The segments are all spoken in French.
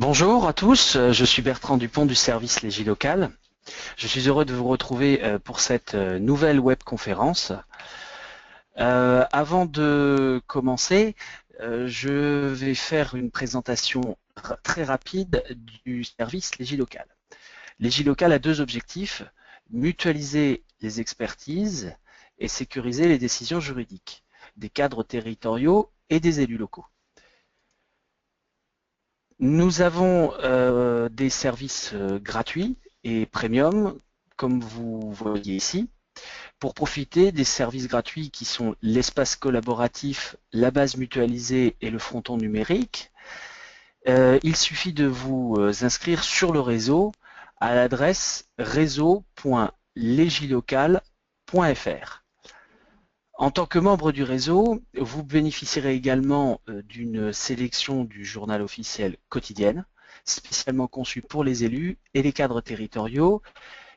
Bonjour à tous, je suis Bertrand Dupont du service Légilocal. Je suis heureux de vous retrouver pour cette nouvelle webconférence. Avant de commencer, je vais faire une présentation très rapide du service Légilocal. Légilocal a deux objectifs, mutualiser les expertises et sécuriser les décisions juridiques des cadres territoriaux et des élus locaux. Nous avons des services gratuits et premium, comme vous voyez ici, pour profiter des services gratuits qui sont l'espace collaboratif, la base mutualisée et le fronton numérique. Il suffit de vous inscrire sur le réseau à l'adresse réseau.legilocal.fr. En tant que membre du réseau, vous bénéficierez également d'une sélection du journal officiel quotidienne, spécialement conçu pour les élus et les cadres territoriaux.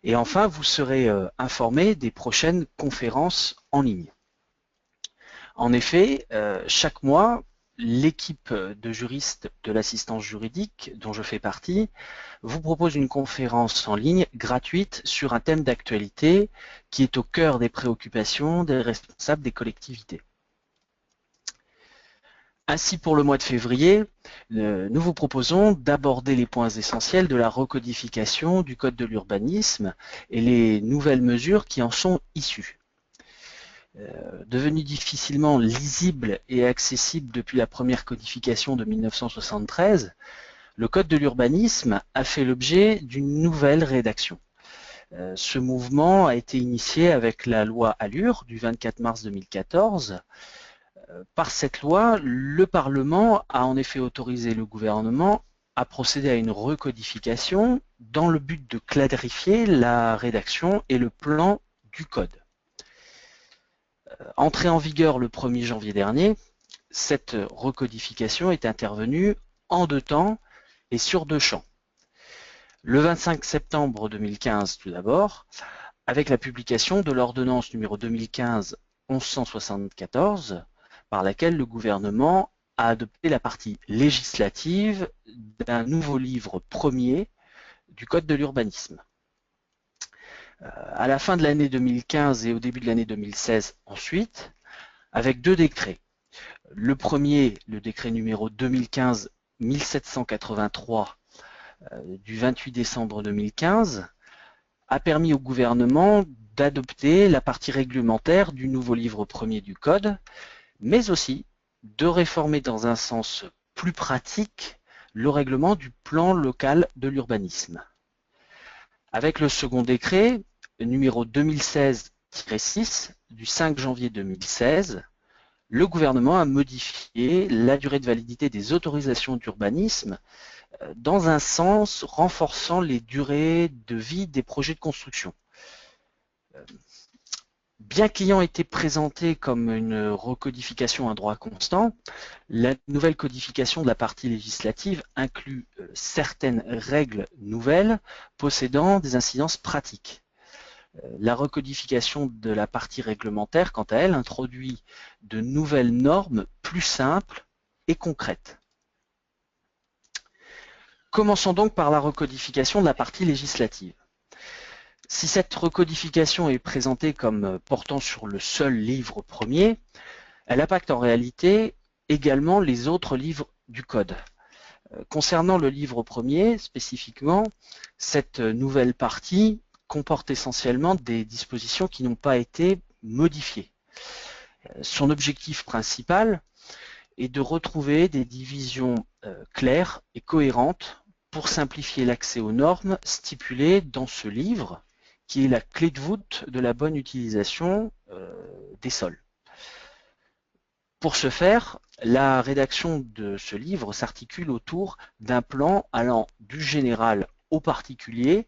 Et enfin, vous serez informé des prochaines conférences en ligne. En effet, chaque mois, l'équipe de juristes de l'assistance juridique, dont je fais partie, vous propose une conférence en ligne gratuite sur un thème d'actualité qui est au cœur des préoccupations des responsables des collectivités. Ainsi, pour le mois de février, nous vous proposons d'aborder les points essentiels de la recodification du Code de l'urbanisme et les nouvelles mesures qui en sont issues. Devenu difficilement lisible et accessible depuis la première codification de 1973, le Code de l'urbanisme a fait l'objet d'une nouvelle rédaction. Ce mouvement a été initié avec la loi Allure du 24 mars 2014. Par cette loi, le Parlement a en effet autorisé le gouvernement à procéder à une recodification dans le but de clarifier la rédaction et le plan du Code. Entrée en vigueur le 1er janvier dernier, cette recodification est intervenue en deux temps et sur deux champs. Le 25 septembre 2015 tout d'abord, avec la publication de l'ordonnance numéro 2015-1174, par laquelle le gouvernement a adopté la partie législative d'un nouveau livre premier du Code de l'urbanisme. À la fin de l'année 2015 et au début de l'année 2016 ensuite, avec deux décrets. Le premier, le décret numéro 2015-1783 du 28 décembre 2015, a permis au gouvernement d'adopter la partie réglementaire du nouveau livre premier du Code, mais aussi de réformer dans un sens plus pratique le règlement du plan local de l'urbanisme. Avec le second décret, numéro 2016-6 du 5 janvier 2016, le gouvernement a modifié la durée de validité des autorisations d'urbanisme dans un sens renforçant les durées de vie des projets de construction. Bien qu'ayant été présenté comme une recodification à droit constant, la nouvelle codification de la partie législative inclut certaines règles nouvelles possédant des incidences pratiques. La recodification de la partie réglementaire, quant à elle, introduit de nouvelles normes plus simples et concrètes. Commençons donc par la recodification de la partie législative. Si cette recodification est présentée comme portant sur le seul livre premier, elle impacte en réalité également les autres livres du Code. Concernant le livre premier, spécifiquement, cette nouvelle partie comporte essentiellement des dispositions qui n'ont pas été modifiées. Son objectif principal est de retrouver des divisions claires et cohérentes pour simplifier l'accès aux normes stipulées dans ce livre, qui est la clé de voûte de la bonne utilisation des sols. Pour ce faire, la rédaction de ce livre s'articule autour d'un plan allant du général au particulier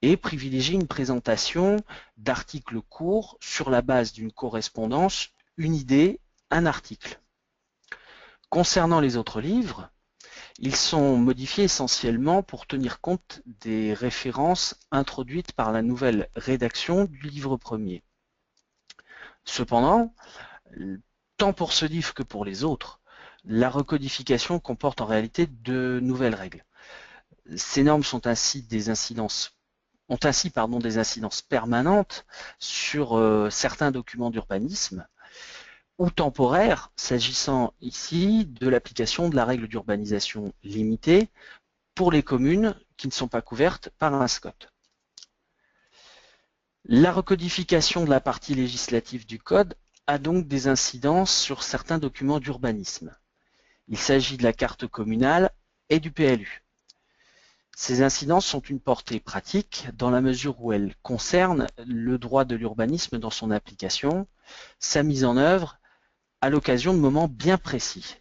et privilégie une présentation d'articles courts sur la base d'une correspondance, une idée, un article. Concernant les autres livres, ils sont modifiés essentiellement pour tenir compte des références introduites par la nouvelle rédaction du livre premier. Cependant, tant pour ce livre que pour les autres, la recodification comporte en réalité de nouvelles règles. Ces normes ont ainsi des incidences permanentes sur certains documents d'urbanisme ou temporaires, s'agissant ici de l'application de la règle d'urbanisation limitée pour les communes qui ne sont pas couvertes par un SCOT. La recodification de la partie législative du Code a donc des incidences sur certains documents d'urbanisme. Il s'agit de la carte communale et du PLU. Ces incidences sont une portée pratique dans la mesure où elles concernent le droit de l'urbanisme dans son application, sa mise en œuvre à l'occasion de moments bien précis.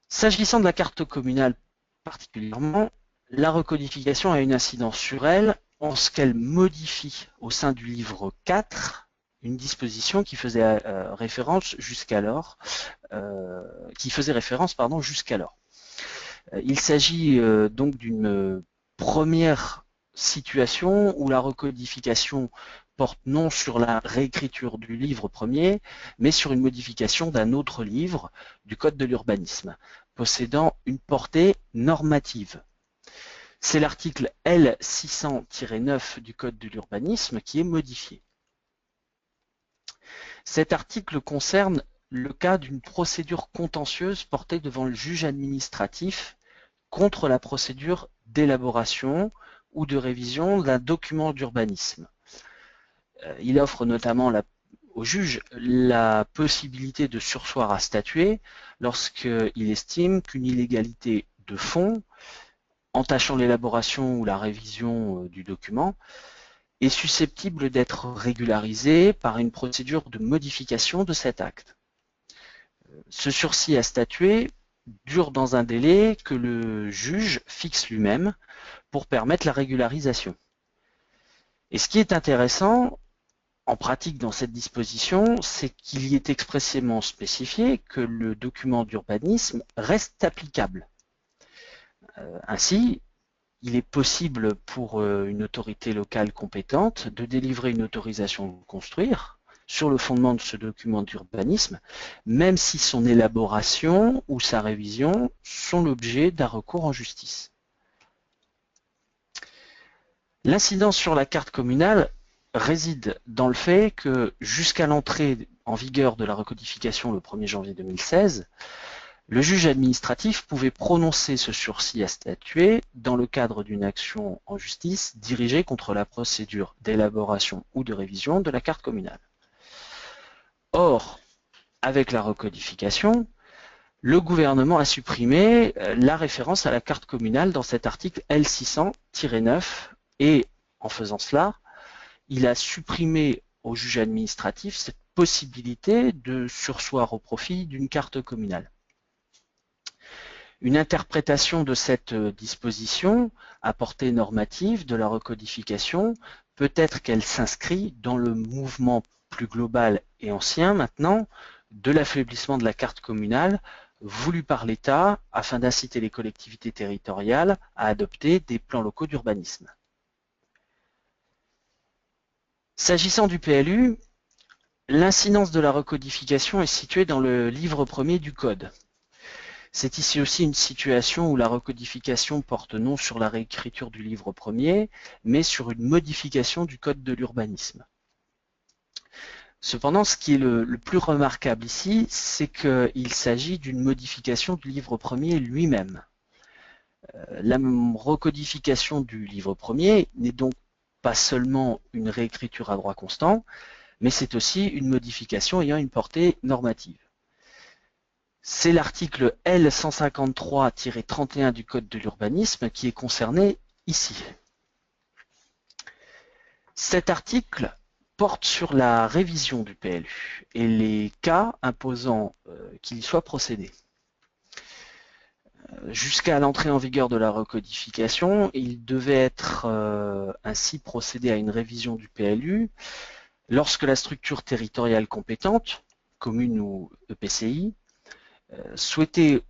S'agissant de la carte communale particulièrement, la recodification a une incidence sur elle en ce qu'elle modifie au sein du livre 4 une disposition qui faisait référence jusqu'alors. Il s'agit donc d'une première situation où la recodification porte non sur la réécriture du livre premier, mais sur une modification d'un autre livre du Code de l'urbanisme, possédant une portée normative. C'est l'article L600-9 du Code de l'urbanisme qui est modifié. Cet article concerne le cas d'une procédure contentieuse portée devant le juge administratif contre la procédure d'élaboration ou de révision d'un document d'urbanisme. Il offre notamment au juge la possibilité de surseoir à statuer lorsqu'il estime qu'une illégalité de fond, entachant l'élaboration ou la révision du document, est susceptible d'être régularisée par une procédure de modification de cet acte. Ce sursis à statuer dure dans un délai que le juge fixe lui-même pour permettre la régularisation. Et ce qui est intéressant en pratique dans cette disposition, c'est qu'il y est expressément spécifié que le document d'urbanisme reste applicable. Ainsi, il est possible pour une autorité locale compétente de délivrer une autorisation de construire sur le fondement de ce document d'urbanisme, même si son élaboration ou sa révision sont l'objet d'un recours en justice. L'incidence sur la carte communale réside dans le fait que jusqu'à l'entrée en vigueur de la recodification le 1er janvier 2016, le juge administratif pouvait prononcer ce sursis à statuer dans le cadre d'une action en justice dirigée contre la procédure d'élaboration ou de révision de la carte communale. Or, avec la recodification, le gouvernement a supprimé la référence à la carte communale dans cet article L600-9 et, en faisant cela, il a supprimé au juge administratif cette possibilité de surseoir au profit d'une carte communale. Une interprétation de cette disposition à portée normative de la recodification peut être qu'elle s'inscrit dans le mouvement plus global et ancien maintenant de l'affaiblissement de la carte communale voulu par l'État afin d'inciter les collectivités territoriales à adopter des plans locaux d'urbanisme. S'agissant du PLU, l'incidence de la recodification est située dans le livre premier du Code. C'est ici aussi une situation où la recodification porte non sur la réécriture du livre premier, mais sur une modification du Code de l'urbanisme. Cependant, ce qui est le plus remarquable ici, c'est qu'il s'agit d'une modification du livre premier lui-même. La recodification du livre premier n'est donc pas seulement une réécriture à droit constant, mais c'est aussi une modification ayant une portée normative. C'est l'article L153-31 du Code de l'urbanisme qui est concerné ici. Cet article porte sur la révision du PLU et les cas imposant qu'il y soit procédé. Jusqu'à l'entrée en vigueur de la recodification, il devait être ainsi procédé à une révision du PLU lorsque la structure territoriale compétente, commune ou EPCI, souhaitait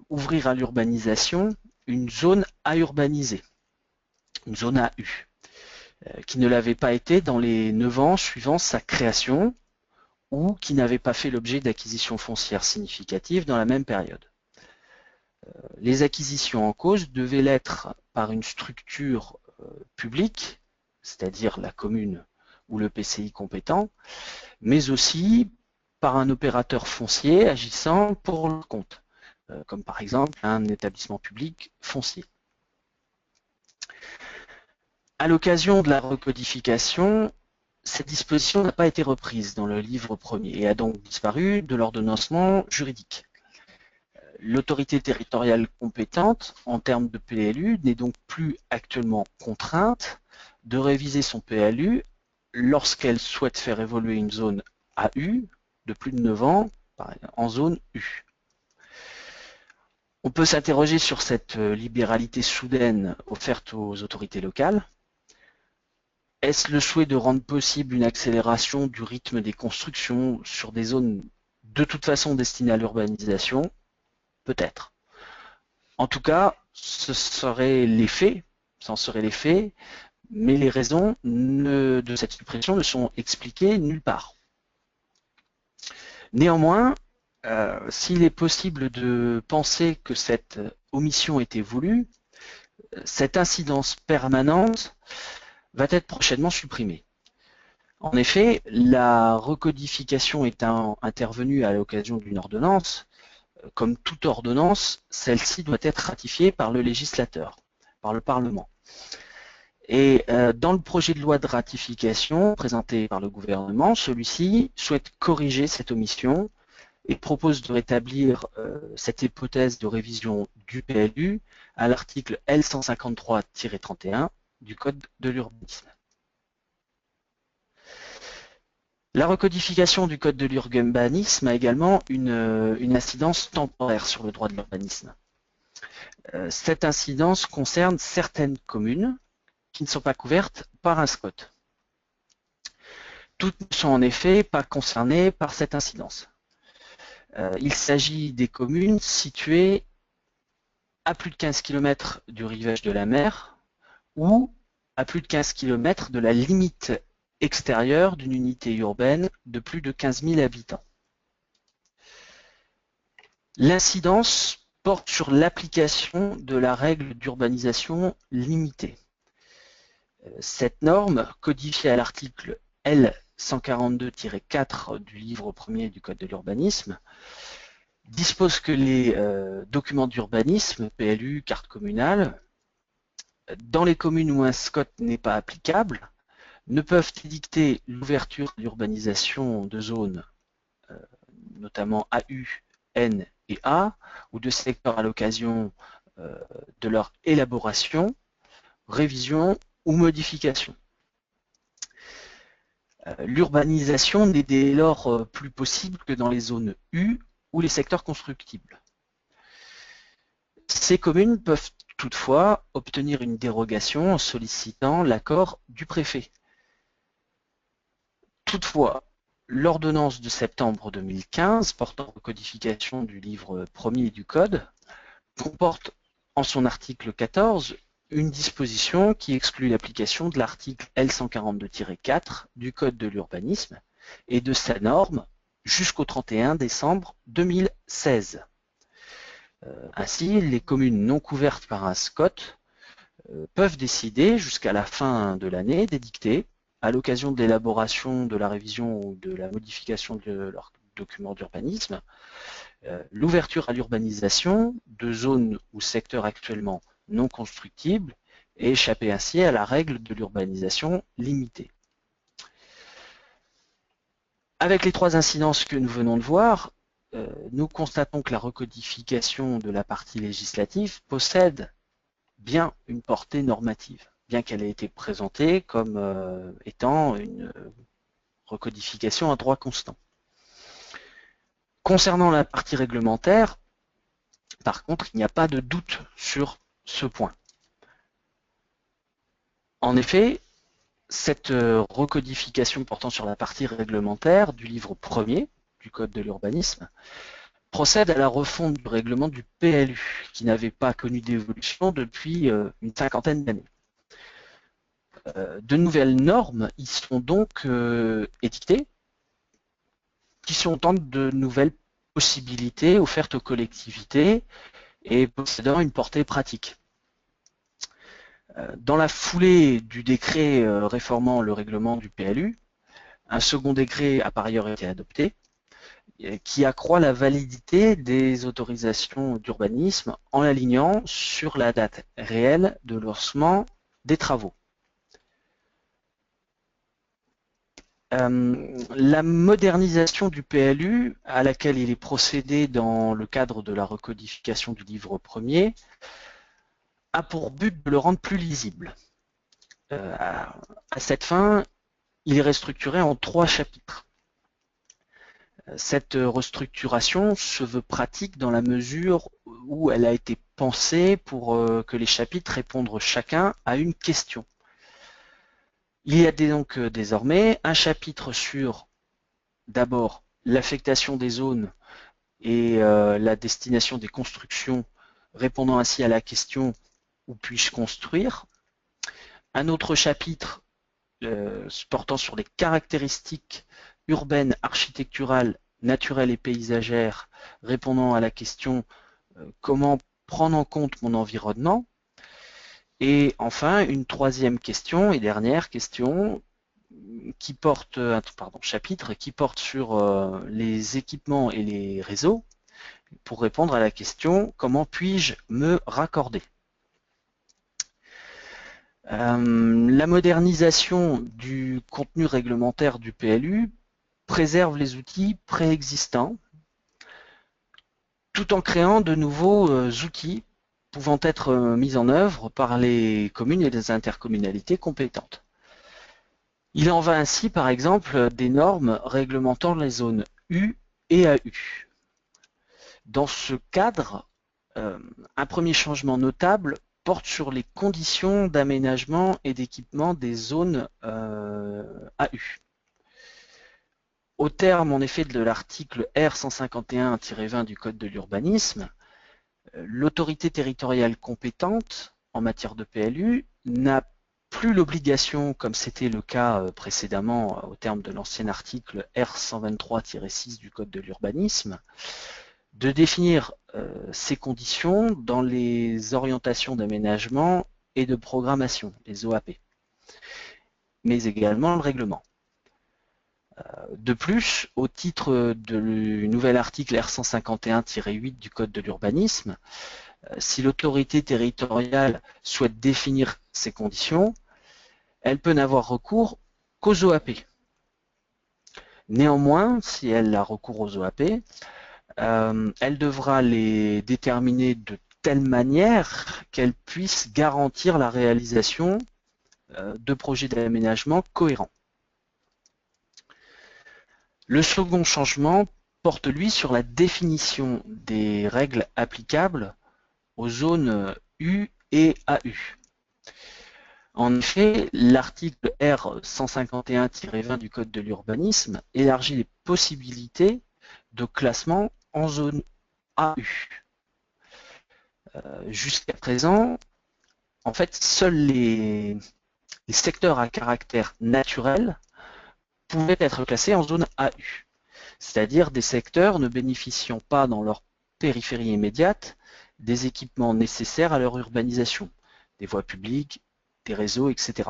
ouvrir à l'urbanisation une zone à urbaniser, une zone AU, qui ne l'avait pas été dans les 9 ans suivant sa création ou qui n'avait pas fait l'objet d'acquisitions foncières significatives dans la même période. Les acquisitions en cause devaient l'être par une structure publique, c'est-à-dire la commune ou le PCI compétent, mais aussi par un opérateur foncier agissant pour leur compte, comme par exemple un établissement public foncier. À l'occasion de la recodification, cette disposition n'a pas été reprise dans le livre premier et a donc disparu de l'ordonnancement juridique. L'autorité territoriale compétente en termes de PLU n'est donc plus actuellement contrainte de réviser son PLU lorsqu'elle souhaite faire évoluer une zone AU de plus de 9 ans en zone U. On peut s'interroger sur cette libéralité soudaine offerte aux autorités locales. Est-ce le souhait de rendre possible une accélération du rythme des constructions sur des zones de toute façon destinées à l'urbanisation? Peut-être. En tout cas, ce serait l'effet, mais les raisons de cette suppression ne sont expliquées nulle part. Néanmoins, s'il est possible de penser que cette omission était voulue, cette incidence permanente va être prochainement supprimée. En effet, la recodification étant intervenue à l'occasion d'une ordonnance, comme toute ordonnance, celle-ci doit être ratifiée par le législateur, par le Parlement. Et dans le projet de loi de ratification présenté par le gouvernement, celui-ci souhaite corriger cette omission et propose de rétablir cette hypothèse de révision du PLU à l'article L153-31 du Code de l'urbanisme. La recodification du Code de l'urbanisme a également une incidence temporaire sur le droit de l'urbanisme. Cette incidence concerne certaines communes qui ne sont pas couvertes par un SCOT. Toutes ne sont en effet pas concernées par cette incidence. Il s'agit des communes situées à plus de 15 km du rivage de la mer ou à plus de 15 km de la limite extérieure d'une unité urbaine de plus de 15 000 habitants. L'incidence porte sur l'application de la règle d'urbanisation limitée. Cette norme, codifiée à l'article L142-4 du livre premier du Code de l'urbanisme, dispose que les documents d'urbanisme, PLU, carte communale, dans les communes où un SCOT n'est pas applicable, ne peuvent édicter l'ouverture d'urbanisation de zones, notamment AU, N et A, ou de secteurs à l'occasion de leur élaboration, révision ou modification. L'urbanisation n'est dès lors plus possible que dans les zones U ou les secteurs constructibles. Ces communes peuvent toutefois obtenir une dérogation en sollicitant l'accord du préfet. Toutefois, l'ordonnance de septembre 2015 portant codification du livre premier du Code comporte en son article 14 une disposition qui exclut l'application de l'article L142-4 du Code de l'urbanisme et de sa norme jusqu'au 31 décembre 2016. Ainsi, les communes non couvertes par un SCOT peuvent décider jusqu'à la fin de l'année d'édicter, à l'occasion de l'élaboration, de la révision ou de la modification de leur document d'urbanisme, l'ouverture à l'urbanisation de zones ou secteurs actuellement non constructibles et échapper ainsi à la règle de l'urbanisation limitée. Avec les trois incidences que nous venons de voir, nous constatons que la recodification de la partie législative possède bien une portée normative, bien qu'elle ait été présentée comme étant une recodification à droit constant. Concernant la partie réglementaire, par contre, il n'y a pas de doute sur ce point. En effet, cette recodification portant sur la partie réglementaire du livre premier du Code de l'urbanisme procède à la refonte du règlement du PLU, qui n'avait pas connu d'évolution depuis une cinquantaine d'années. De nouvelles normes y sont donc édictées, qui sont autant de nouvelles possibilités offertes aux collectivités et possédant une portée pratique. Dans la foulée du décret réformant le règlement du PLU, un second décret a par ailleurs été adopté, qui accroît la validité des autorisations d'urbanisme en l'alignant sur la date réelle de lancement des travaux. La modernisation du PLU, à laquelle il est procédé dans le cadre de la recodification du livre premier, a pour but de le rendre plus lisible. À cette fin, il est restructuré en 3 chapitres. Cette restructuration se veut pratique dans la mesure où elle a été pensée pour que les chapitres répondent chacun à une question. Il y a donc désormais un chapitre sur, d'abord, l'affectation des zones et la destination des constructions, répondant ainsi à la question « Où puis-je construire ?». Un autre chapitre portant sur les caractéristiques urbaines, architecturales, naturelles et paysagères, répondant à la question comment prendre en compte mon environnement. Et enfin, une troisième question et dernière question qui porte, chapitre qui porte sur les équipements et les réseaux pour répondre à la question comment puis-je me raccorder. La modernisation du contenu réglementaire du PLU préserve les outils préexistants tout en créant de nouveaux outils pouvant être mis en œuvre par les communes et les intercommunalités compétentes. Il en va ainsi, par exemple, des normes réglementant les zones U et AU. Dans ce cadre, un premier changement notable porte sur les conditions d'aménagement et d'équipement des zones AU. Au terme, en effet, de l'article R151-20 du Code de l'urbanisme, l'autorité territoriale compétente en matière de PLU n'a plus l'obligation, comme c'était le cas précédemment au terme de l'ancien article R123-6 du Code de l'urbanisme, de définir ces conditions dans les orientations d'aménagement et de programmation, les OAP, mais également le règlement. De plus, au titre du nouvel article R151-8 du Code de l'urbanisme, si l'autorité territoriale souhaite définir ces conditions, elle peut n'avoir recours qu'aux OAP. Néanmoins, si elle a recours aux OAP, elle devra les déterminer de telle manière qu'elle puisse garantir la réalisation de projets d'aménagement cohérents. Le second changement porte, lui, sur la définition des règles applicables aux zones U et AU. En effet, l'article R151-20 du Code de l'urbanisme élargit les possibilités de classement en zone AU. Jusqu'à présent, en fait, seuls les secteurs à caractère naturel pouvaient être classés en zone AU, c'est-à-dire des secteurs ne bénéficiant pas dans leur périphérie immédiate des équipements nécessaires à leur urbanisation, des voies publiques, des réseaux, etc.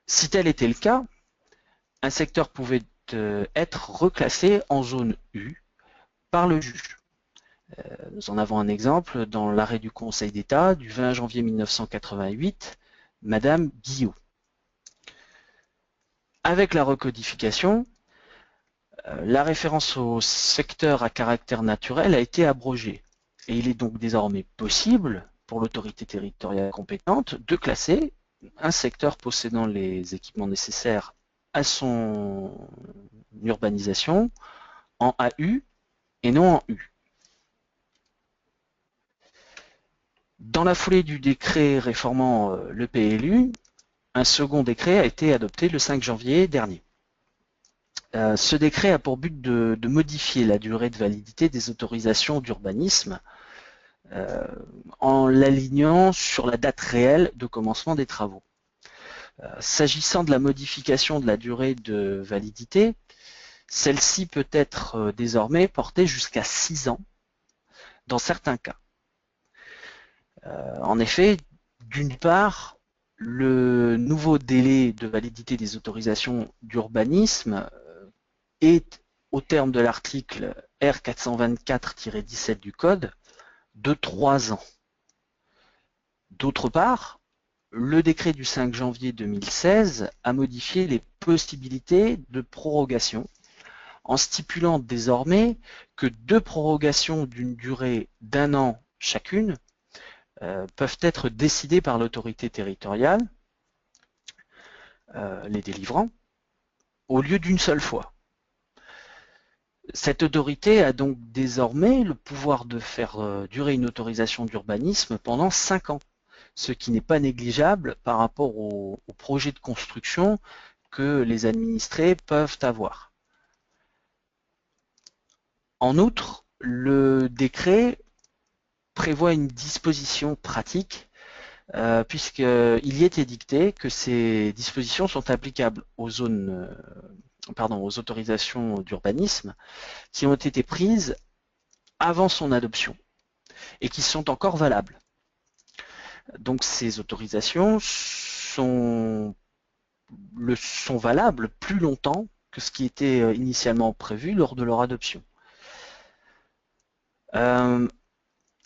Si tel était le cas, un secteur pouvait être reclassé en zone U par le juge. Nous en avons un exemple dans l'arrêt du Conseil d'État du 20 janvier 1988, Madame Guillot. Avec la recodification, la référence au secteur à caractère naturel a été abrogée et il est donc désormais possible pour l'autorité territoriale compétente de classer un secteur possédant les équipements nécessaires à son urbanisation en AU et non en U. Dans la foulée du décret réformant le PLU, un second décret a été adopté le 5 janvier dernier. Ce décret a pour but de modifier la durée de validité des autorisations d'urbanisme en l'alignant sur la date réelle de commencement des travaux. S'agissant de la modification de la durée de validité, celle-ci peut être désormais portée jusqu'à 6 ans dans certains cas. En effet, d'une part, le nouveau délai de validité des autorisations d'urbanisme est, au terme de l'article R424-17 du Code, de 3 ans. D'autre part, le décret du 5 janvier 2016 a modifié les possibilités de prorogation en stipulant désormais que 2 prorogations d'une durée d'1 an chacune peuvent être décidées par l'autorité territoriale, les délivrants, au lieu d'une seule fois. Cette autorité a donc désormais le pouvoir de faire durer une autorisation d'urbanisme pendant 5 ans, ce qui n'est pas négligeable par rapport au projet de construction que les administrés peuvent avoir. En outre, le décret prévoit une disposition pratique puisqu'il y est édicté que ces dispositions sont applicables aux autorisations d'urbanisme qui ont été prises avant son adoption et qui sont encore valables. Donc ces autorisations sont valables plus longtemps que ce qui était initialement prévu lors de leur adoption.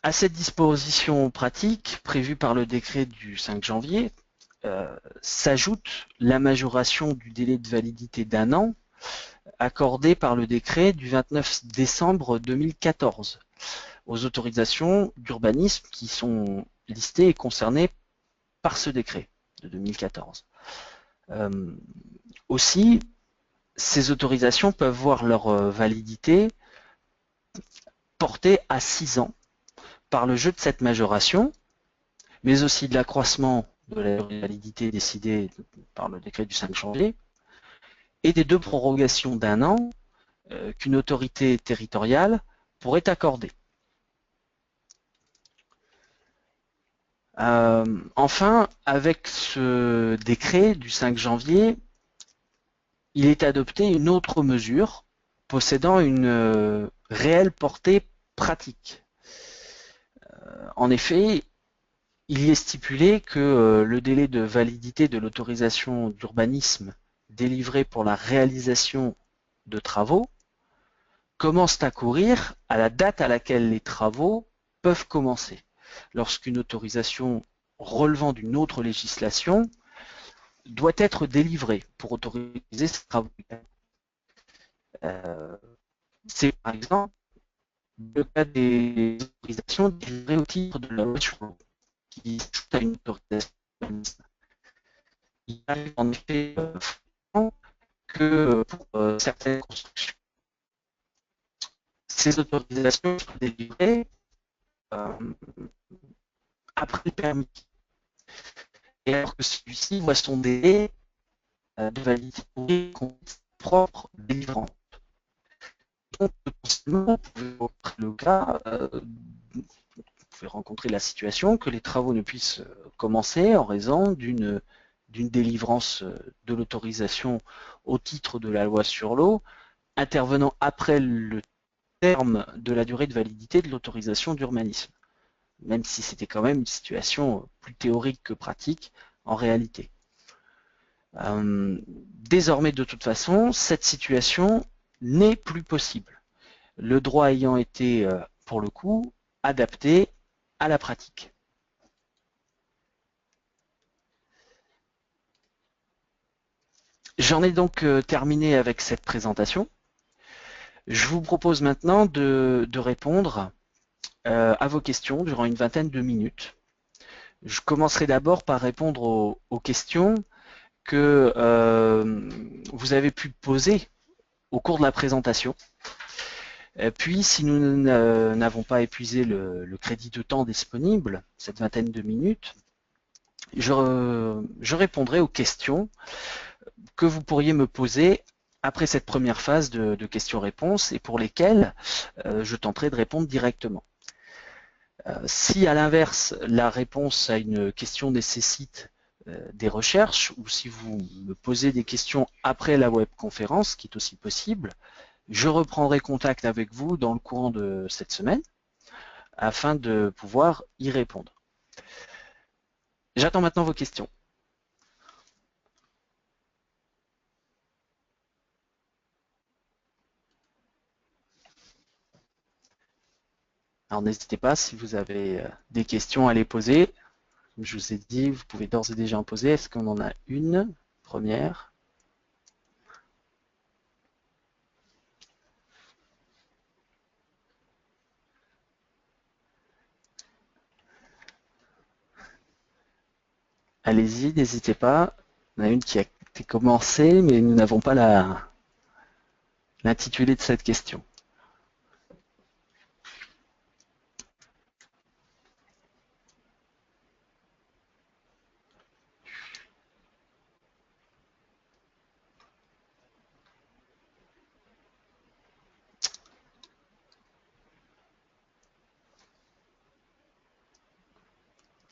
À cette disposition pratique prévue par le décret du 5 janvier s'ajoute la majoration du délai de validité d'1 an accordé par le décret du 29 décembre 2014 aux autorisations d'urbanisme qui sont listées et concernées par ce décret de 2014. Aussi, ces autorisations peuvent voir leur validité portée à 6 ans par le jeu de cette majoration, mais aussi de l'accroissement de la validité décidée par le décret du 5 janvier, et des 2 prorogations d'1 an qu'une autorité territoriale pourrait accorder. Enfin, avec ce décret du 5 janvier, il est adopté une autre mesure possédant une réelle portée pratique. En effet, il y est stipulé que le délai de validité de l'autorisation d'urbanisme délivrée pour la réalisation de travaux commence à courir à la date à laquelle les travaux peuvent commencer. Lorsqu'une autorisation relevant d'une autre législation doit être délivrée pour autoriser ces travaux. C'est par exemple le cas des autorisations délivrées au titre de la loi sur l'eau, qui s'ajoute à une autorisation. Il arrive en effet que pour certaines constructions, ces autorisations sont délivrées après le permis. Et alors que celui-ci voit son délai de validité propre délivrant. Donc, potentiellement, vous pouvez rencontrer la situation que les travaux ne puissent commencer en raison d'une délivrance de l'autorisation au titre de la loi sur l'eau intervenant après le terme de la durée de validité de l'autorisation d'urbanisme, même si c'était quand même une situation plus théorique que pratique en réalité. Désormais, de toute façon, cette situation n'est plus possible, le droit ayant été, pour le coup, adapté à la pratique. J'en ai donc terminé avec cette présentation. Je vous propose maintenant de répondre à vos questions durant une vingtaine de minutes. Je commencerai d'abord par répondre aux questions que vous avez pu poser au cours de la présentation. Puis, si nous n'avons pas épuisé le crédit de temps disponible, cette vingtaine de minutes, je répondrai aux questions que vous pourriez me poser après cette première phase de questions-réponses et pour lesquelles je tenterai de répondre directement. Si à l'inverse, la réponse à une question nécessite des recherches ou si vous me posez des questions après la webconférence, ce qui est aussi possible, je reprendrai contact avec vous dans le courant de cette semaine afin de pouvoir y répondre. J'attends maintenant vos questions. Alors n'hésitez pas, si vous avez des questions à les poser. Comme je vous ai dit, vous pouvez d'ores et déjà en poser. Est-ce qu'on en a une première? Allez-y, n'hésitez pas. On a une qui a été commencée, mais nous n'avons pas l'intitulé de cette question.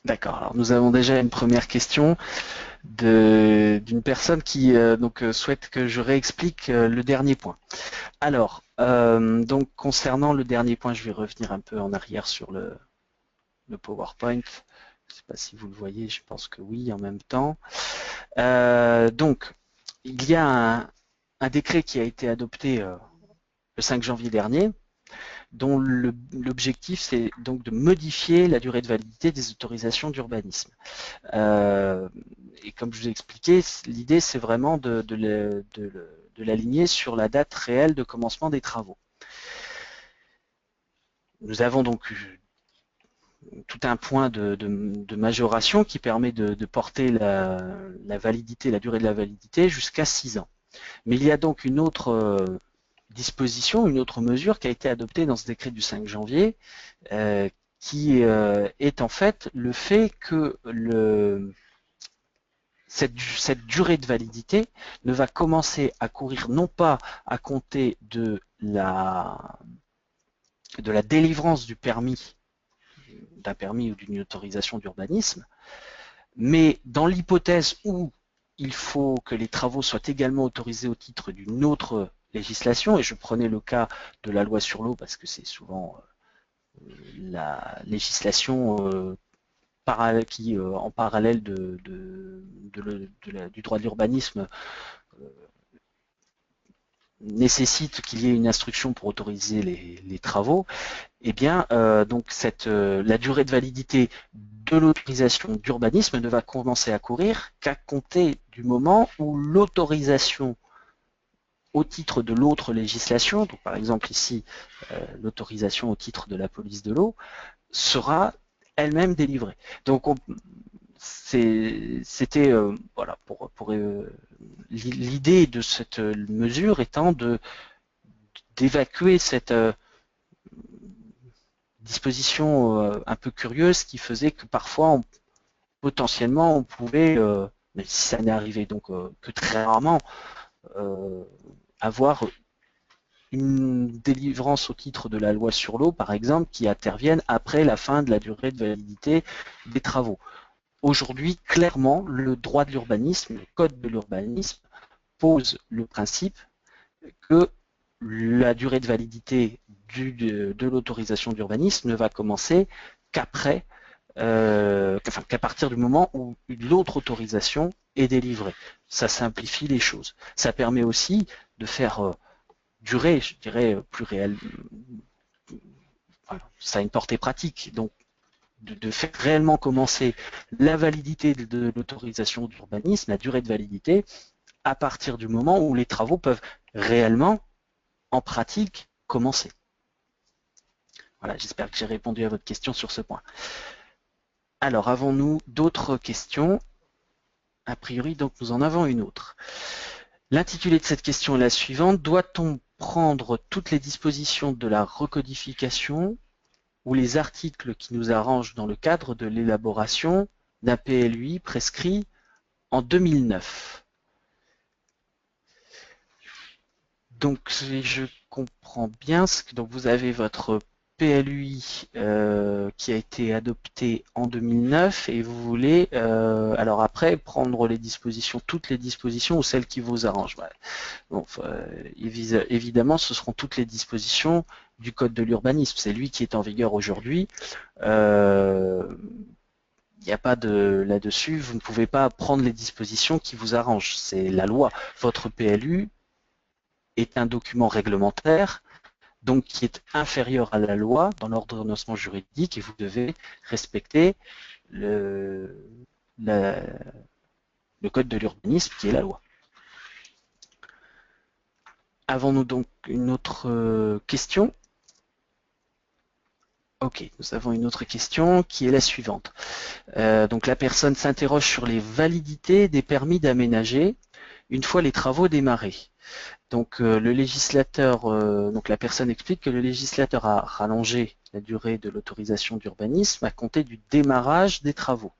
D'accord, alors nous avons déjà une première question d'une personne qui souhaite que je réexplique le dernier point. Alors, donc concernant le dernier point, je vais revenir un peu en arrière sur le PowerPoint. Je ne sais pas si vous le voyez, je pense que oui en même temps. Donc, il y a un décret qui a été adopté le 5 janvier dernier, dont l'objectif c'est donc de modifier la durée de validité des autorisations d'urbanisme. Et comme je vous ai expliqué, l'idée c'est vraiment de l'aligner sur la date réelle de commencement des travaux. Nous avons donc tout un point de majoration qui permet de porter la validité, la durée de la validité jusqu'à 6 ans. Mais il y a donc une autre disposition, une autre mesure qui a été adoptée dans ce décret du 5 janvier, qui est en fait le fait que cette durée de validité ne va commencer à courir non pas à compter de la délivrance du permis, d'un permis ou d'une autorisation d'urbanisme, mais dans l'hypothèse où il faut que les travaux soient également autorisés au titre d'une autre législation, et je prenais le cas de la loi sur l'eau parce que c'est souvent la législation qui, en parallèle du droit de l'urbanisme, nécessite qu'il y ait une instruction pour autoriser les travaux, eh bien, donc la durée de validité de l'autorisation d'urbanisme ne va commencer à courir qu'à compter du moment où l'autorisation au titre de l'autre législation, donc par exemple ici l'autorisation au titre de la police de l'eau, sera elle-même délivrée. Donc c'était voilà pour l'idée de cette mesure étant d'évacuer cette disposition un peu curieuse qui faisait que parfois potentiellement on pouvait, mais si ça n'est arrivé donc que très rarement, avoir une délivrance au titre de la loi sur l'eau, par exemple, qui intervienne après la fin de la durée de validité des travaux. Aujourd'hui, clairement, le droit de l'urbanisme, le code de l'urbanisme, pose le principe que la durée de validité de l'autorisation d'urbanisme ne va commencer qu'après, qu'à partir du moment où l'autre autorisation est délivrée. Ça simplifie les choses. Ça permet aussi de faire durer, je dirais, plus réel. Voilà, ça a une portée pratique. Donc, de faire réellement commencer la validité de l'autorisation d'urbanisme, la durée de validité, à partir du moment où les travaux peuvent réellement, en pratique, commencer. Voilà, j'espère que j'ai répondu à votre question sur ce point. Alors, avons-nous d'autres questions? A priori, donc, nous en avons une autre. L'intitulé de cette question est la suivante. Doit-on prendre toutes les dispositions de la recodification ou les articles qui nous arrangent dans le cadre de l'élaboration d'un PLUI prescrit en 2009? Donc, si je comprends bien, donc vous avez votre PLUI qui a été adopté en 2009 et vous voulez alors après prendre les dispositions, toutes les dispositions ou celles qui vous arrangent. Ouais. Bon, évidemment, ce seront toutes les dispositions du Code de l'urbanisme. C'est lui qui est en vigueur aujourd'hui. Il n'y a pas de là-dessus, vous ne pouvez pas prendre les dispositions qui vous arrangent. C'est la loi. Votre PLU est un document réglementaire, donc qui est inférieur à la loi dans l'ordonnancement juridique et vous devez respecter le code de l'urbanisme qui est la loi. Avons-nous donc une autre question? Ok, nous avons une autre question qui est la suivante. Donc la personne s'interroge sur les validités des permis d'aménager une fois les travaux démarrés. Donc le législateur, donc la personne explique que le législateur a rallongé la durée de l'autorisation d'urbanisme à compter du démarrage des travaux.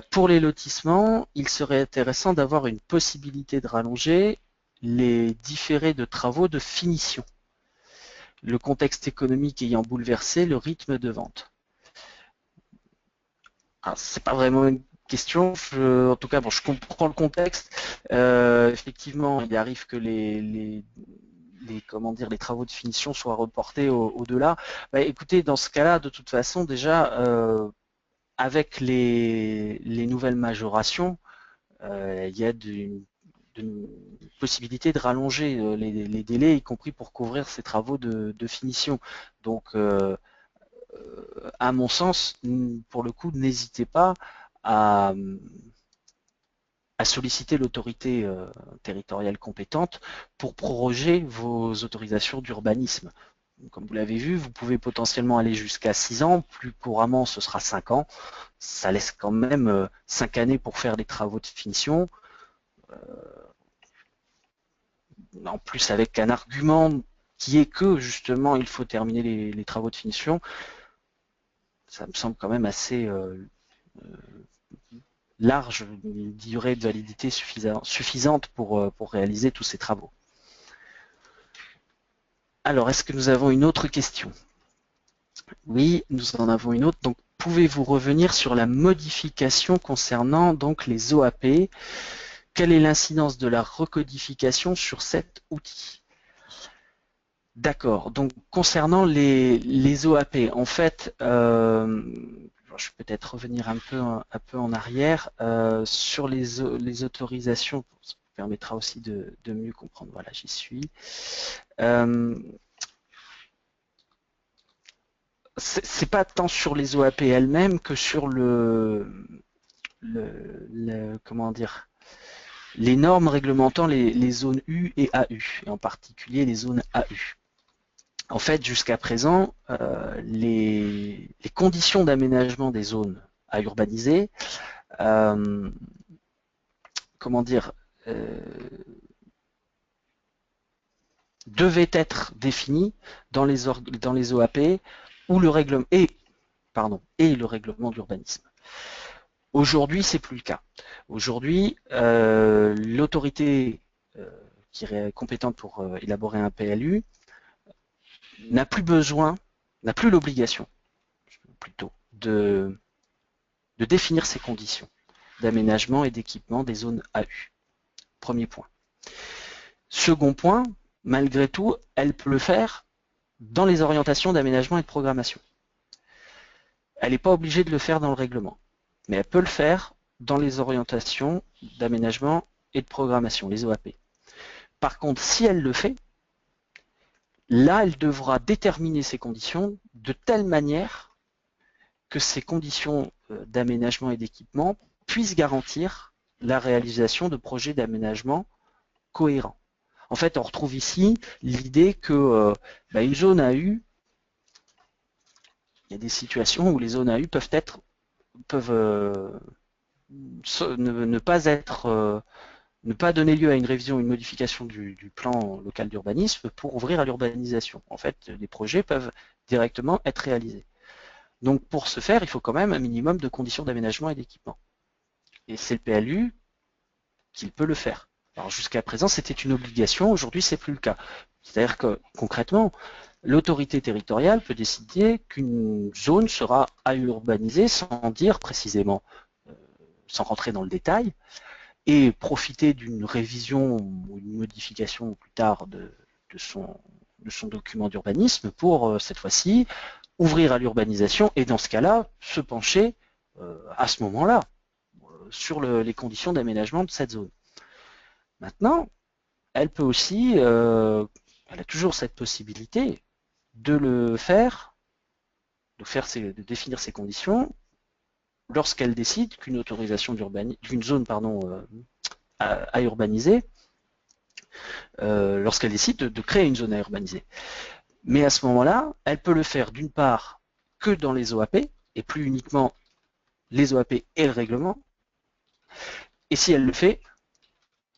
Pour les lotissements, il serait intéressant d'avoir une possibilité de rallonger les différés de travaux de finition, le contexte économique ayant bouleversé le rythme de vente. C'est pas vraiment une question, en tout cas, bon, je comprends le contexte. Effectivement, il arrive que les travaux de finition soient reportés au-delà. Bah, écoutez, dans ce cas-là, de toute façon, déjà, avec les nouvelles majorations, il y a une possibilité de rallonger les délais, y compris pour couvrir ces travaux de finition. Donc, à mon sens, pour le coup, n'hésitez pas à solliciter l'autorité territoriale compétente pour proroger vos autorisations d'urbanisme. Comme vous l'avez vu, vous pouvez potentiellement aller jusqu'à 6 ans, plus couramment ce sera 5 ans. Ça laisse quand même 5 années pour faire des travaux de finition. En plus avec un argument qui est que justement il faut terminer les travaux de finition, ça me semble quand même assez large, une durée de validité suffisante pour réaliser tous ces travaux. Alors, est-ce que nous avons une autre question? Oui, nous en avons une autre. Donc, pouvez-vous revenir sur la modification concernant donc les OAP? Quelle est l'incidence de la recodification sur cet outil? D'accord. Donc, concernant les OAP, en fait, je vais peut-être revenir un peu en arrière sur les autorisations. Ça vous permettra aussi de mieux comprendre. Voilà, j'y suis. C'est pas tant sur les OAP elles-mêmes que sur comment dire, les normes réglementant les zones U et AU, et en particulier les zones AU. En fait, jusqu'à présent, les conditions d'aménagement des zones à urbaniser, comment dire, devaient être définies dans les OAP ou le règlement et le règlement d'urbanisme. Aujourd'hui, c'est plus le cas. Aujourd'hui, l'autorité qui est compétente pour élaborer un PLU n'a plus besoin, n'a plus l'obligation, plutôt, de définir ces conditions d'aménagement et d'équipement des zones AU. Premier point. Second point, malgré tout, elle peut le faire dans les orientations d'aménagement et de programmation. Elle n'est pas obligée de le faire dans le règlement, mais elle peut le faire dans les orientations d'aménagement et de programmation, les OAP. Par contre, si elle le fait, là, elle devra déterminer ces conditions de telle manière que ces conditions d'aménagement et d'équipement puissent garantir la réalisation de projets d'aménagement cohérents. En fait, on retrouve ici l'idée que une zone AU, il y a des situations où les zones AU peuvent ne pas donner lieu à une révision ou une modification du plan local d'urbanisme pour ouvrir à l'urbanisation. En fait, les projets peuvent directement être réalisés. Donc pour ce faire, il faut quand même un minimum de conditions d'aménagement et d'équipement. Et c'est le PLU qui peut le faire. Alors jusqu'à présent, c'était une obligation, aujourd'hui c'est plus le cas. C'est-à-dire que concrètement, l'autorité territoriale peut décider qu'une zone sera à urbaniser sans dire précisément, sans rentrer dans le détail, et profiter d'une révision ou une modification plus tard de son document d'urbanisme pour, cette fois-ci, ouvrir à l'urbanisation et dans ce cas-là, se pencher à ce moment-là sur les conditions d'aménagement de cette zone. Maintenant, elle peut aussi, elle a toujours cette possibilité de le faire, de définir ses conditions lorsqu'elle décide qu'une autorisation d'une zone à urbaniser, lorsqu'elle décide de créer une zone à urbaniser. Mais à ce moment-là, elle peut le faire d'une part que dans les OAP et plus uniquement les OAP et le règlement. Et si elle le fait,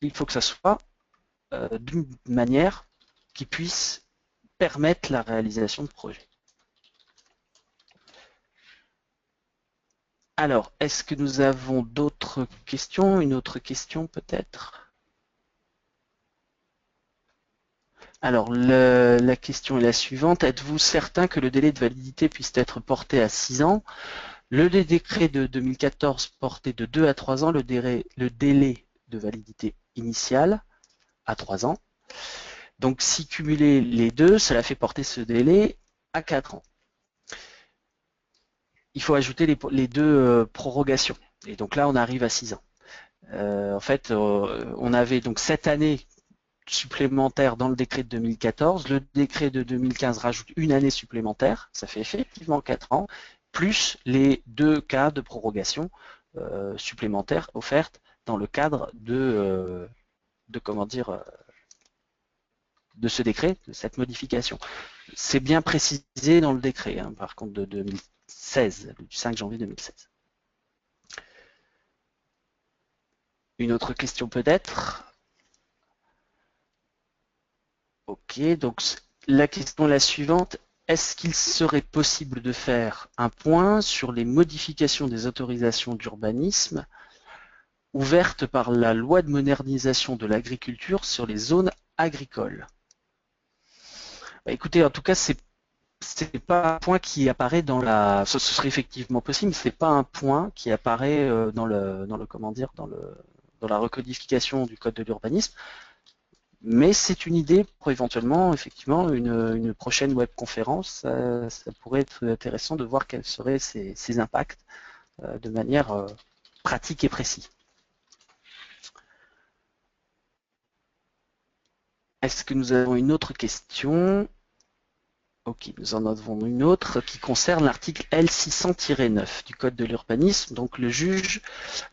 il faut que ça soit d'une manière qui puisse permettre la réalisation de projets. Alors, est-ce que nous avons d'autres questions? Une autre question peut-être? Alors, la question est la suivante. Êtes-vous certain que le délai de validité puisse être porté à 6 ans? Le décret de 2014 portait de 2 à 3 ans le délai de validité initiale à 3 ans. Donc, si cumuler les deux, cela fait porter ce délai à 4 ans. Il faut ajouter les deux prorogations. Et donc là, on arrive à 6 ans. En fait, on avait donc 7 années supplémentaires dans le décret de 2014. Le décret de 2015 rajoute une année supplémentaire. Ça fait effectivement 4 ans, plus les 2 cas de prorogation supplémentaires offertes dans le cadre de ce décret, de cette modification. C'est bien précisé dans le décret, hein, par contre, de 2016, du 5 janvier 2016. Une autre question peut-être? Ok, donc la question est la suivante. Est-ce qu'il serait possible de faire un point sur les modifications des autorisations d'urbanisme ouvertes par la loi de modernisation de l'agriculture sur les zones agricoles? Écoutez, en tout cas, c'est pas un point qui apparaît dans la. Ce serait effectivement possible, mais c'est pas un point qui apparaît dans la recodification du code de l'urbanisme. Mais c'est une idée pour éventuellement, effectivement, une prochaine webconférence. Ça pourrait être intéressant de voir quels seraient ces impacts de manière pratique et précise. Est-ce que nous avons une autre question? Ok, nous en avons une autre qui concerne l'article L600-9 du Code de l'urbanisme. Donc le juge,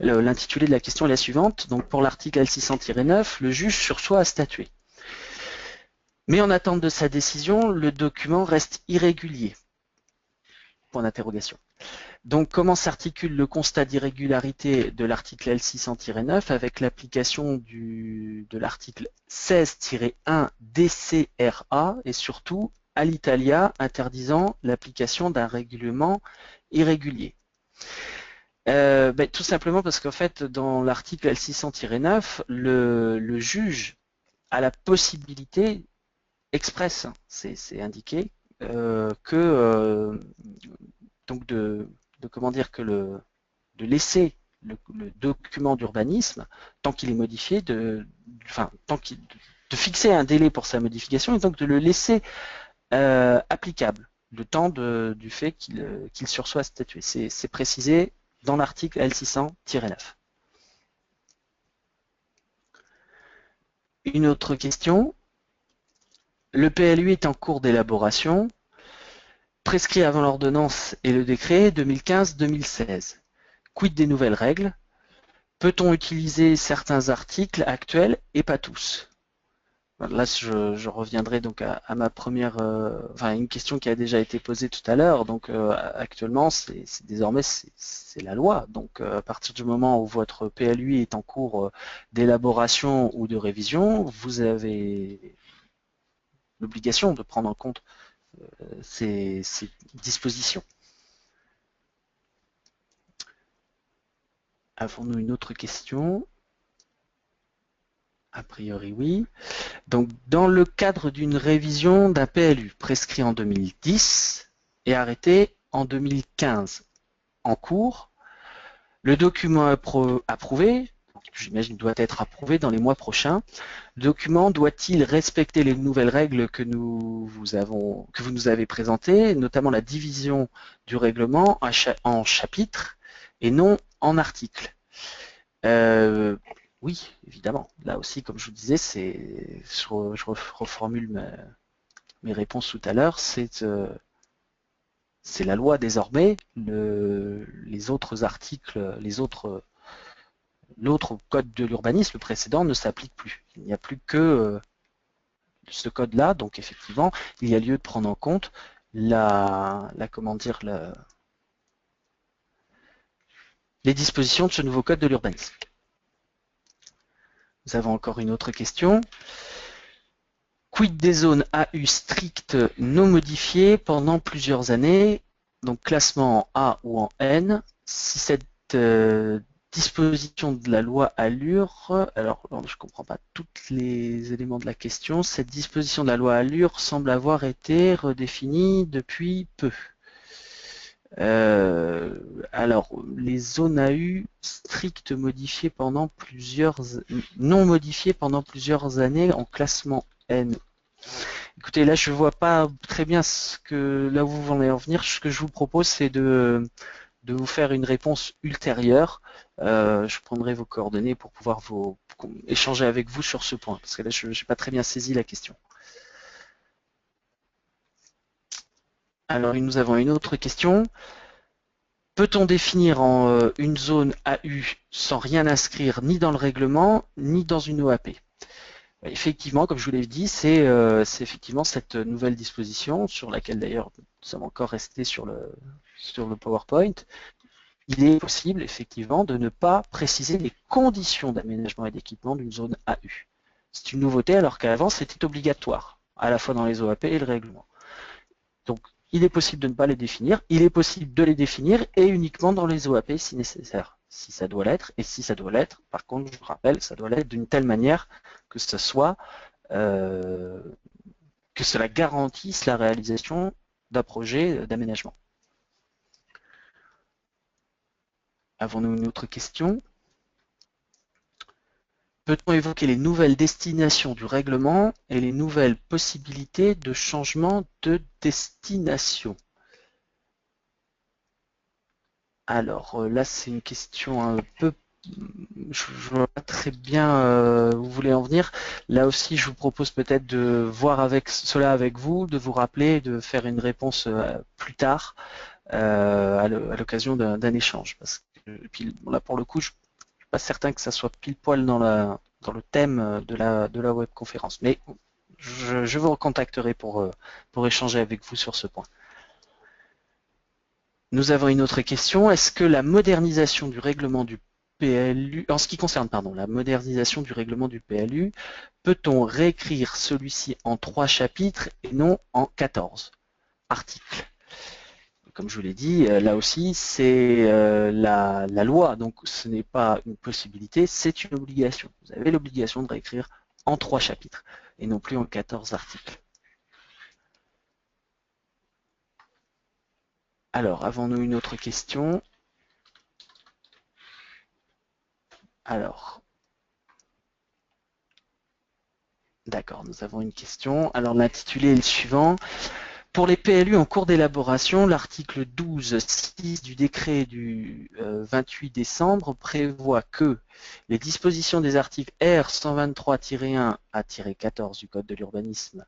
l'intitulé de la question est la suivante. Donc pour l'article L600-9, le juge sursoit à statuer. Mais en attente de sa décision, le document reste irrégulier. Point d'interrogation. Donc comment s'articule le constat d'irrégularité de l'article L600-9 avec l'application de l'article 16-1 DCRA et surtout à l'Italia interdisant l'application d'un règlement irrégulier? Tout simplement parce qu'en fait, dans l'article L600-9, le juge a la possibilité expresse, c'est indiqué, donc de laisser le document d'urbanisme, tant qu'il est modifié, de fixer un délai pour sa modification et donc de le laisser applicable le temps du fait qu'il sursoit à statuer. C'est précisé dans l'article L600-9. Une autre question. Le PLU est en cours d'élaboration, prescrit avant l'ordonnance et le décret 2015-2016. Quid des nouvelles règles? Peut-on utiliser certains articles actuels et pas tous? Là, je reviendrai donc à ma première, une question qui a déjà été posée tout à l'heure. Donc, actuellement, désormais c'est la loi. Donc, à partir du moment où votre PLU est en cours d'élaboration ou de révision, vous avez l'obligation de prendre en compte ces dispositions. Avons-nous une autre question? A priori, oui. Donc, dans le cadre d'une révision d'un PLU prescrit en 2010 et arrêté en 2015 en cours, le document approuvé, j'imagine doit être approuvé dans les mois prochains. Le document doit-il respecter les nouvelles règles que vous nous avez présentées, notamment la division du règlement en chapitres et non en articles? Oui, évidemment. Là aussi, comme je vous disais, je reformule mes réponses tout à l'heure, c'est la loi désormais. Les autres articles, l'autre code de l'urbanisme, le précédent, ne s'applique plus. Il n'y a plus que ce code-là, donc effectivement, il y a lieu de prendre en compte les dispositions de ce nouveau code de l'urbanisme. Nous avons encore une autre question. Quid des zones AU strictes non modifiées pendant plusieurs années, donc classement en A ou en N, si cette disposition de la loi Allure, alors je ne comprends pas tous les éléments de la question, cette disposition de la loi Allure semble avoir été redéfinie depuis peu. Alors, les zones AU strictes modifiées pendant non modifiées pendant plusieurs années en classement N. Écoutez, là je vois pas très bien là où vous voulez en venir. Ce que je vous propose, c'est de vous faire une réponse ultérieure. Je prendrai vos coordonnées pour pouvoir échanger avec vous sur ce point, parce que là je n'ai pas très bien saisi la question. Alors nous avons une autre question. Peut-on définir une zone AU sans rien inscrire ni dans le règlement ni dans une OAP? Effectivement, comme je vous l'ai dit, c'est effectivement cette nouvelle disposition sur laquelle d'ailleurs nous sommes encore restés sur le PowerPoint. Il est possible effectivement de ne pas préciser les conditions d'aménagement et d'équipement d'une zone AU. C'est une nouveauté alors qu'avant c'était obligatoire, à la fois dans les OAP et le règlement. Donc il est possible de ne pas les définir, il est possible de les définir et uniquement dans les OAP si nécessaire, si ça doit l'être, et si ça doit l'être, par contre, je vous rappelle, ça doit l'être d'une telle manière que ce soit que cela garantisse la réalisation d'un projet d'aménagement. Avons-nous une autre question? Peut-on évoquer les nouvelles destinations du règlement et les nouvelles possibilités de changement de destination? Alors là, c'est une question un peu... Je ne vois pas très bien où vous voulez en venir. Là aussi, je vous propose peut-être de voir cela avec vous, de vous rappeler, de faire une réponse plus tard à l'occasion d'un échange. Et puis là, pour le coup, je ne suis pas certain que ça soit pile poil dans le thème de la webconférence. Mais je vous recontacterai pour échanger avec vous sur ce point. Nous avons une autre question. Est-ce que la modernisation du règlement du PLU, en ce qui concerne la modernisation du règlement du PLU, peut-on réécrire celui-ci en 3 chapitres et non en 14 articles? Comme je vous l'ai dit, là aussi, c'est la loi, donc ce n'est pas une possibilité, c'est une obligation. Vous avez l'obligation de réécrire en 3 chapitres et non plus en 14 articles. Alors, avons-nous une autre question? Alors, d'accord, nous avons une question. Alors, l'intitulé est le suivant. Pour les PLU en cours d'élaboration, l'article 12.6 du décret du 28 décembre prévoit que les dispositions des articles R 123-1 à 14 du Code de l'urbanisme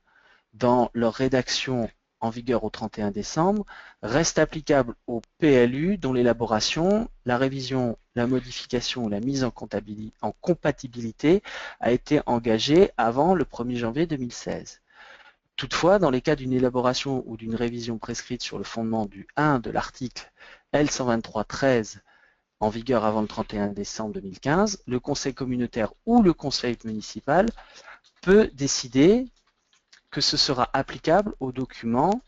dans leur rédaction en vigueur au 31 décembre restent applicables aux PLU dont l'élaboration, la révision, la modification ou la mise en compatibilité a été engagée avant le 1er janvier 2016. Toutefois, dans les cas d'une élaboration ou d'une révision prescrite sur le fondement du 1 de l'article L 123-13 en vigueur avant le 31 décembre 2015, le Conseil communautaire ou le Conseil municipal peut décider que ce sera applicable au document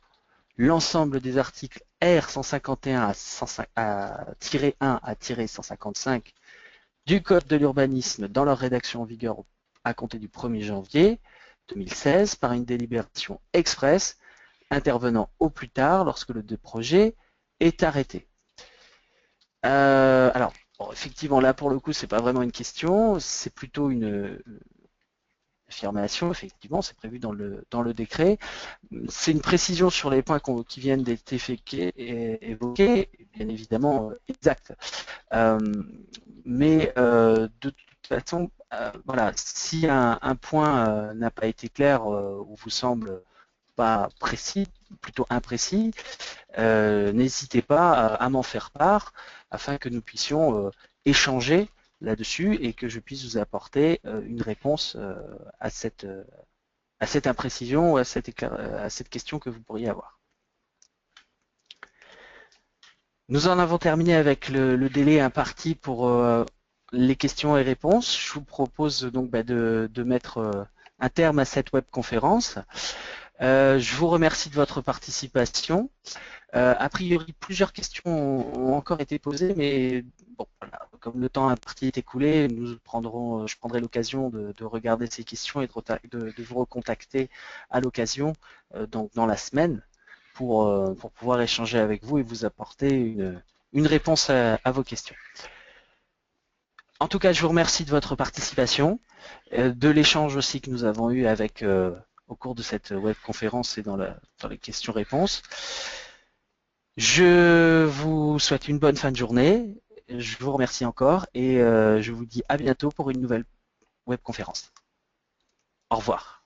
l'ensemble des articles R 151 à 1 à 155 du Code de l'urbanisme dans leur rédaction en vigueur au à compter du 1er janvier 2016 par une délibération expresse intervenant au plus tard lorsque le projet est arrêté. Alors, bon, effectivement, là, pour le coup, c'est pas vraiment une question, c'est plutôt une affirmation, effectivement, c'est prévu dans le décret. C'est une précision sur les points qui viennent d'être évoqués, bien évidemment exact. Mais de toute façon, voilà, si un point n'a pas été clair ou vous semble pas précis, plutôt imprécis, n'hésitez pas à m'en faire part afin que nous puissions échanger là-dessus et que je puisse vous apporter une réponse à cette imprécision ou à cette question que vous pourriez avoir. Nous en avons terminé avec le délai imparti pour les questions et réponses. Je vous propose donc de mettre un terme à cette webconférence. Je vous remercie de votre participation. A priori, plusieurs questions ont encore été posées, mais bon, voilà, comme le temps imparti est écoulé, je prendrai l'occasion de regarder ces questions et de vous recontacter à l'occasion dans la semaine pour pouvoir échanger avec vous et vous apporter une réponse à vos questions. En tout cas, je vous remercie de votre participation, de l'échange aussi que nous avons eu au cours de cette webconférence et dans les questions-réponses. Je vous souhaite une bonne fin de journée. Je vous remercie encore et je vous dis à bientôt pour une nouvelle webconférence. Au revoir.